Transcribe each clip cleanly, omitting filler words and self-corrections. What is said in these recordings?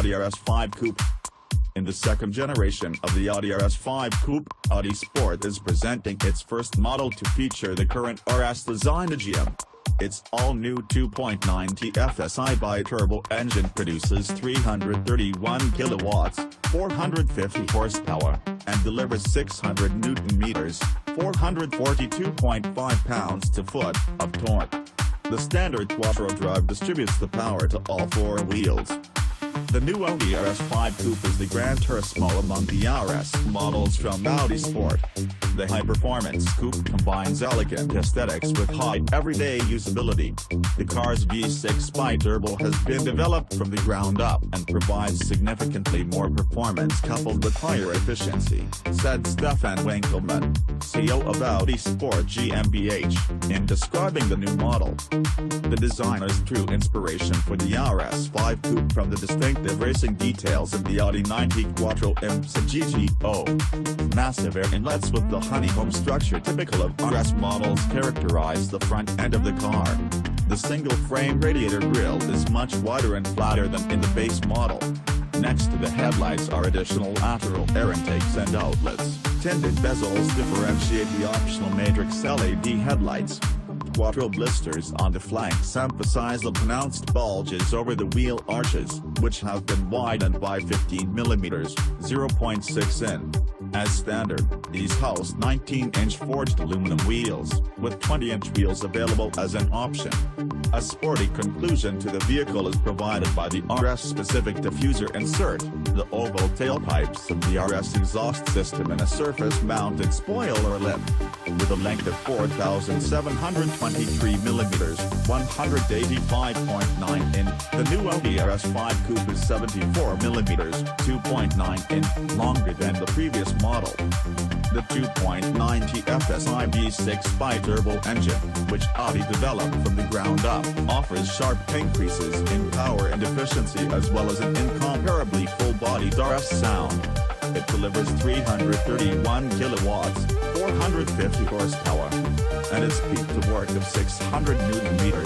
Audi RS5 Coupe. In the second generation of the Audi RS5 Coupe, Audi Sport is presenting its first model to feature the current RS design idiom. Its all-new 2.9 TFSI bi-turbo engine produces 331 kilowatts, 450 horsepower, and delivers 600 Nm, 442.5 pounds-to-foot of torque. The standard quattro drive distributes the power to all four wheels. The new Audi RS5 Coupe is the Gran Turismo among the RS models from Audi Sport. The high-performance coupe combines elegant aesthetics with high everyday usability. The car's V6 bi-turbo has been developed from the ground up and provides significantly more performance coupled with higher efficiency, said Stephan Winkelmann, CEO of Audi Sport GmbH, in describing the new model. The designer's true inspiration for the RS5 Coupe from the distinctive racing details of the Audi 90 Quattro IMSA GTO. Massive air inlets with the honeycomb structure typical of RS models characterize the front end of the car. The single-frame radiator grille is much wider and flatter than in the base model. Next to the headlights are additional lateral air intakes and outlets. Tinted bezels differentiate the optional matrix LED headlights. Quattro blisters on the flanks emphasize the pronounced bulges over the wheel arches, which have been widened by 15 mm, 0.6 in. As standard, these house 19-inch forged aluminum wheels, with 20-inch wheels available as an option. A sporty conclusion to the vehicle is provided by the RS-specific diffuser insert, the oval tailpipes of the RS exhaust system and a surface-mounted spoiler lip. With a length of 4,723 mm, 185.9 in, the new Audi RS5 Coupe is 74 mm, 2.9 in, longer than the previous model. The 2.9 TFSI V6 bi-turbo engine, which Audi developed from the ground up, offers sharp increases in power and efficiency as well as an incomparably full-bodied RS sound. It delivers 331 kilowatts, 450 horsepower, and its peak-to-work of 600 Nm,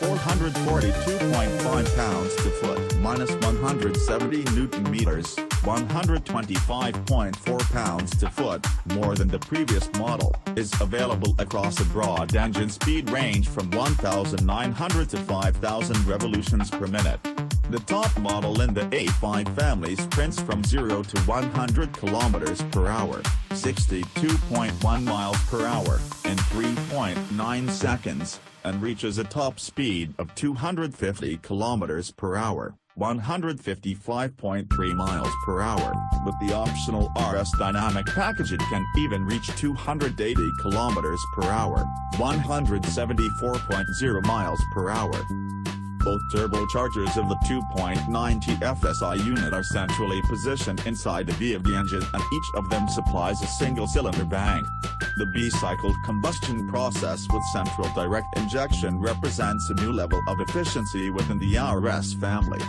442.5 pounds-to-foot, minus 170 Nm, 125.4 pounds-to-foot, more than the previous model, is available across a broad engine speed range from 1,900 to 5,000 revolutions per minute. The top model in the A5 family sprints from 0 to 100 km per hour, 62.1 miles per hour, in 3.9 seconds, and reaches a top speed of 250 km per hour, 155.3 miles per hour. With the optional RS dynamic package it can even reach 280 km per hour, 174.0 miles per hour. Both turbochargers of the 2.9 TFSI unit are centrally positioned inside the V of the engine and each of them supplies a single-cylinder bank. The B-cycle combustion process with central direct injection represents a new level of efficiency within the RS family.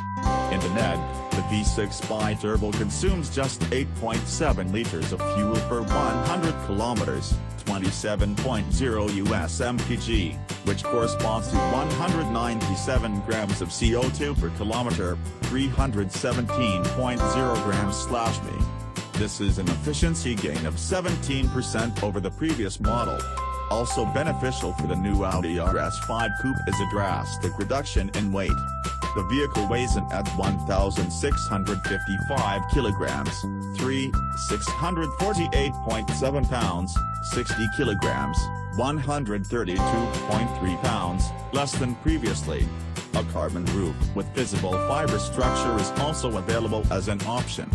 In the NED, the V6 bi-turbo consumes just 8.7 liters of fuel per 100 kilometers, 27.0 US mpg, which corresponds to 197 grams of CO2 per kilometer, 317.0 grams/mi. This is an efficiency gain of 17% over the previous model. Also beneficial for the new Audi RS5 Coupe is a drastic reduction in weight. The vehicle weighs in at 1,655 kilograms, 648.7 pounds, 60 kilograms, 132.3 pounds, less than previously. A carbon roof with visible fiber structure is also available as an option.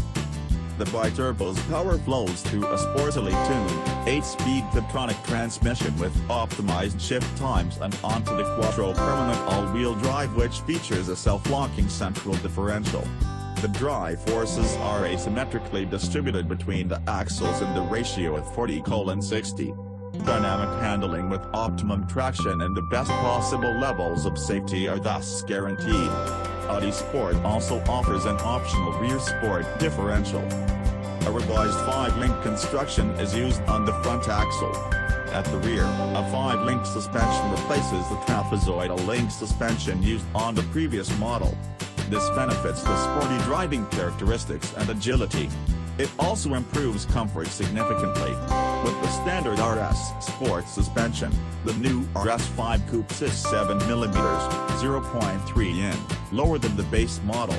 The bi-turbo's power flows through a sportily tuned, 8-speed Tiptronic transmission with optimized shift times and onto the Quattro permanent all-wheel drive which features a self-locking central differential. The drive forces are asymmetrically distributed between the axles in the ratio of 40:60. Dynamic handling with optimum traction and the best possible levels of safety are thus guaranteed. Audi Sport also offers an optional rear sport differential. A revised 5-link construction is used on the front axle. At the rear, a 5-link suspension replaces the trapezoidal link suspension used on the previous model. This benefits the sporty driving characteristics and agility. It also improves comfort significantly. With the standard RS Sport suspension, the new RS5 Coupe is 7mm, 0.3 in, lower than the base model.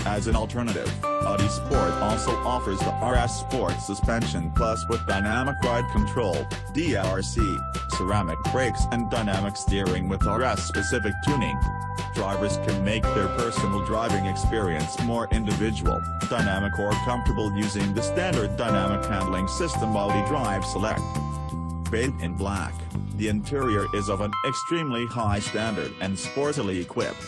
As an alternative, Audi Sport also offers the RS Sport suspension plus with dynamic ride control, DRC, ceramic brakes and dynamic steering with RS-specific tuning. Drivers can make their personal driving experience more individual, dynamic or comfortable using the standard dynamic handling system Audi Drive Select. Bathed in black, the interior is of an extremely high standard and sportily equipped.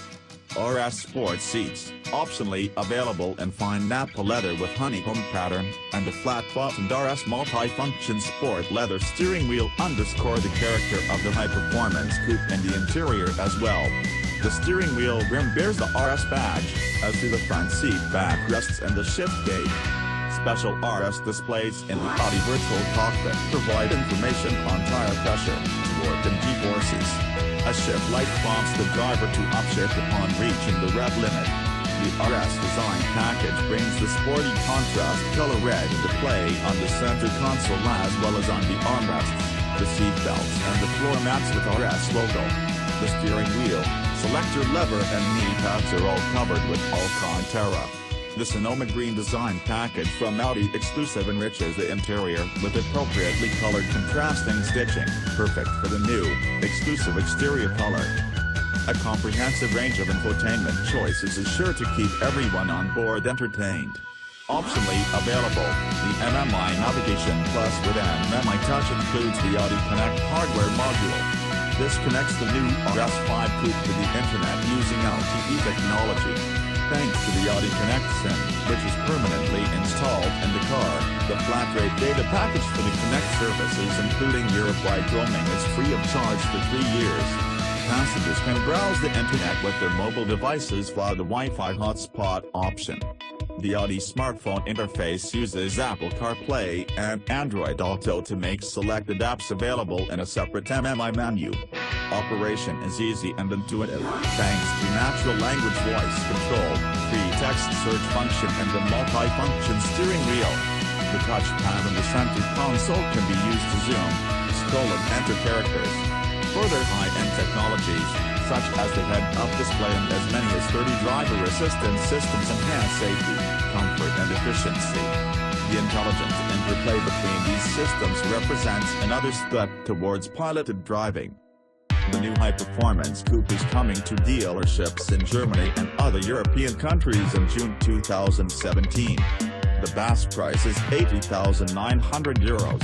RS Sport seats, optionally available in fine Nappa leather with honeycomb pattern, and a flat-bottomed RS multi-function sport leather steering wheel underscore the character of the high-performance coupe in the interior as well. The steering wheel rim bears the RS badge, as do the front seat backrests and the shift gate. Special RS displays in the Audi virtual cockpit provide information on tire pressure, torque and G-forces. A shift light prompts the driver to upshift upon reaching the rev limit. The RS design package brings the sporty contrast color red into play on the center console as well as on the armrests, the seat belts and the floor mats with RS logo. The steering wheel, selector lever and knee pads are all covered with Alcantara. The Sonoma Green design package from Audi exclusive enriches the interior with appropriately colored contrasting stitching, perfect for the new, exclusive exterior color. A comprehensive range of infotainment choices is sure to keep everyone on board entertained. Optionally available, the MMI Navigation Plus with MMI Touch includes the Audi Connect hardware module. This connects the new RS5 Coupe to the internet using LTE technology. Thanks to the Audi Connect SIM, which is permanently installed in the car, the flat-rate data package for the Connect services including Europe-wide roaming is free of charge for 3 years. Passengers can browse the internet with their mobile devices via the Wi-Fi hotspot option. The Audi smartphone interface uses Apple CarPlay and Android Auto to make selected apps available in a separate MMI menu. Operation is easy and intuitive, thanks to natural language voice control, free text search function and the multi-function steering wheel. The touchpad in the center console can be used to zoom, scroll and enter characters. Further high-end technologies, such as the head-up display and as many as 30 driver assistance systems enhance safety, comfort and efficiency. The intelligent interplay between these systems represents another step towards piloted driving. The new high-performance coupe is coming to dealerships in Germany and other European countries in June 2017. The base price is €80,900.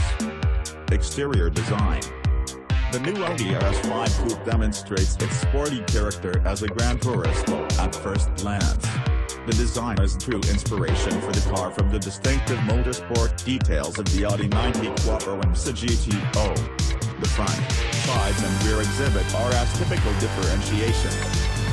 Exterior design. The new Audi RS5 Coupe demonstrates its sporty character as a Gran Turismo at first glance. The design is true inspiration for the car from the distinctive motorsport details of the Audi 90 Quattro IMSA GTO. The front, sides and rear exhibit RS typical differentiation.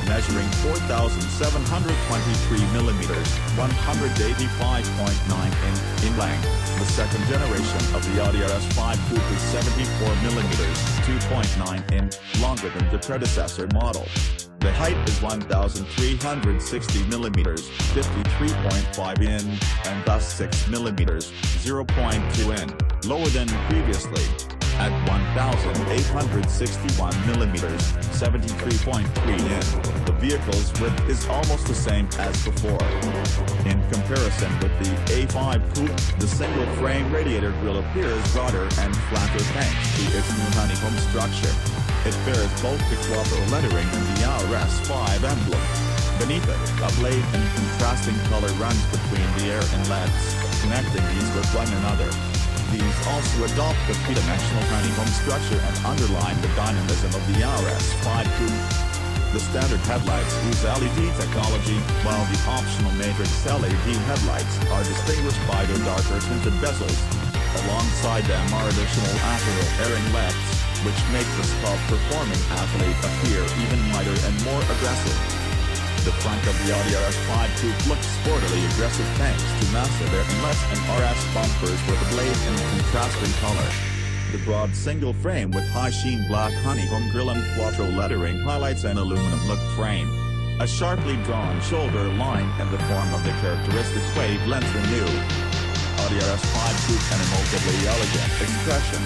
Measuring 4,723mm, 185.9 in length, the second generation of the Audi RS5 Coupe is 74mm, 2.9 in, longer than the predecessor model. The height is 1,360mm, 53.5 in, and thus 6mm, 0.2 in, lower than previously. At 1,861mm, 73.3 in, the vehicle's width is almost the same as before. In comparison with the A5 Coupe, the single-frame radiator grille appears broader and flatter thanks to its new honeycomb structure. It bears both the Quattro lettering and the RS5 emblem. Beneath it, a blade and contrasting color runs between the air inlets, connecting these with one another. These also adopt the three-dimensional honeycomb structure and underline the dynamism of the RS5 Coupe. The standard headlights use LED technology, while the optional matrix LED headlights are distinguished by their darker tinted bezels. Alongside them are additional lateral air inlets, which make the top-performing athlete appear even lighter and more aggressive. The front of the Audi RS5 Coupe looks sportily aggressive thanks to massive air inlets and RS bumpers with a blade in contrasting color. The broad single frame with high sheen black honeycomb grille and quattro lettering highlights an aluminum look frame. A sharply drawn shoulder line in the form of the characteristic wavelength renew. Audi RS5 Coupe an emotively elegant expression.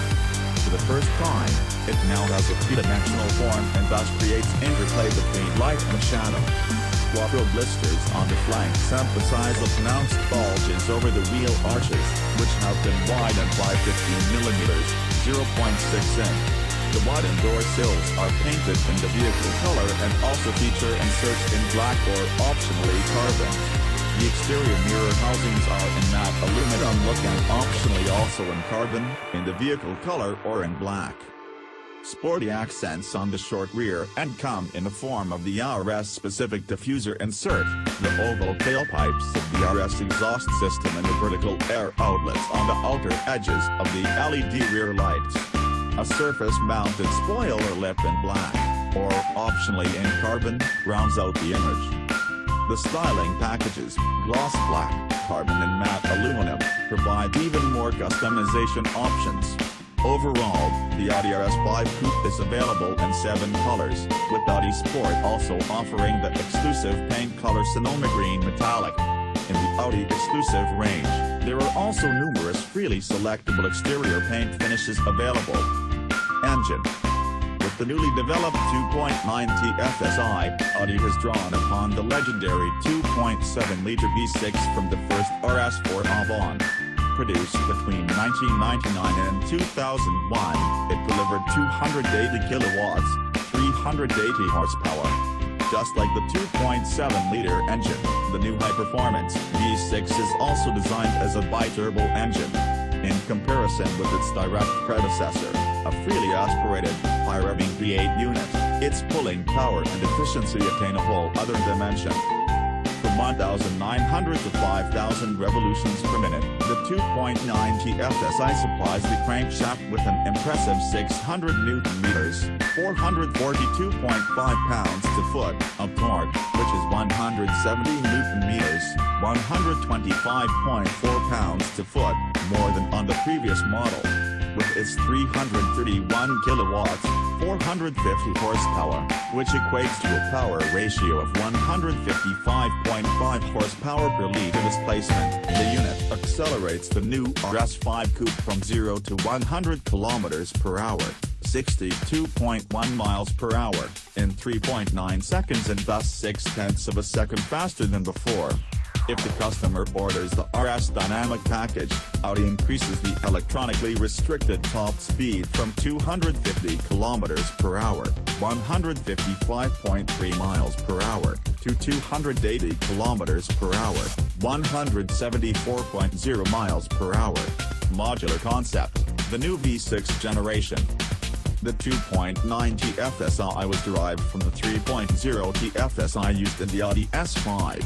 For the first time, it now has a three-dimensional form and thus creates interplay between light and shadow. Quattro blisters on the flanks emphasize the pronounced bulges over the wheel arches, which have been widened by 15mm, 0.6 in. The widened door sills are painted in the vehicle color and also feature inserts in black or optionally carbon. The exterior mirror housings are in matte aluminum look and optionally also in carbon, in the vehicle color or in black. Sporty accents on the short rear end come in the form of the RS-specific diffuser insert, the oval tailpipes of the RS exhaust system and the vertical air outlets on the outer edges of the LED rear lights. A surface-mounted spoiler lip in black, or optionally in carbon, rounds out the image. The styling packages, gloss black, carbon and matte aluminum, provide even more customization options. Overall, the Audi RS5 Coupe is available in 7 colors, with Audi Sport also offering the exclusive paint color Sonoma Green Metallic. In the Audi exclusive range, there are also numerous freely selectable exterior paint finishes available. Engine. With the newly developed 2.9 TFSI, Audi has drawn upon the legendary 2.7-liter V6 from the first RS4 Avant. Produced between 1999 and 2001, it delivered 280 kilowatts, 380 horsepower. Just like the 2.7-liter engine, the new high-performance V6 is also designed as a bi-turbo engine. In comparison with its direct predecessor, a freely aspirated, high-revving V8 unit, its pulling power and efficiency attain a whole other dimension. From 1,900 to 5,000 revolutions per minute, the 2.9 TFSI supplies the crankshaft with an impressive 600 Nm, 442.5 pounds to foot of torque, which is 170 Nm, 125.4 pounds to foot, more than on the previous model. With its 331 kilowatts, 450 horsepower, which equates to a power ratio of 155.5 horsepower per liter displacement, the unit accelerates the new RS5 Coupe from 0 to 100 km per hour, 62.1 miles per hour, in 3.9 seconds and thus 0.6 of a second faster than before. If the customer orders the RS Dynamic package, Audi increases the electronically restricted top speed from 250 km per hour, 155.3 miles per hour, to 280 km per hour, 174.0 miles per hour. Modular concept, the new V6 generation. The 2.9 TFSI was derived from the 3.0 TFSI used in the Audi S5.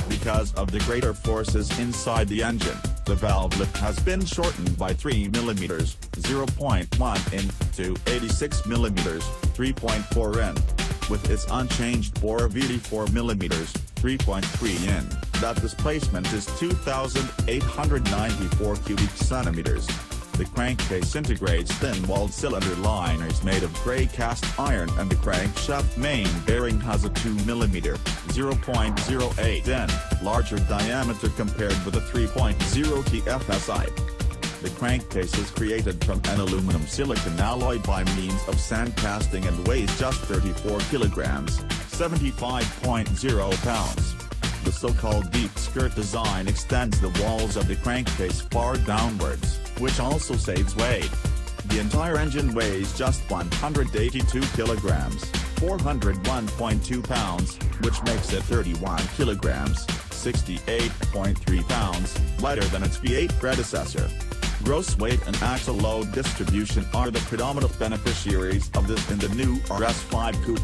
Because of the greater forces inside the engine, the valve lip has been shortened by 3 mm, 0.1 in, to 86 mm, 3.4 in. With its unchanged bore of 84 mm, 3.3 in, that displacement is 2,894 cubic centimeters. The crankcase integrates thin-walled cylinder liners made of gray cast iron and the crankshaft main bearing has a 2 mm, 0.08 in, larger diameter compared with the 3.0 TFSI. The crankcase is created from an aluminum silicon alloy by means of sand casting and weighs just 34 kilograms, 75.0 pounds. The so-called deep skirt design extends the walls of the crankcase far downwards, which also saves weight. The entire engine weighs just 182 kilograms, 401.2 pounds, which makes it 31 kilograms, 68.3 pounds, lighter than its V8 predecessor. Gross weight and axle load distribution are the predominant beneficiaries of this in the new RS5 Coupe.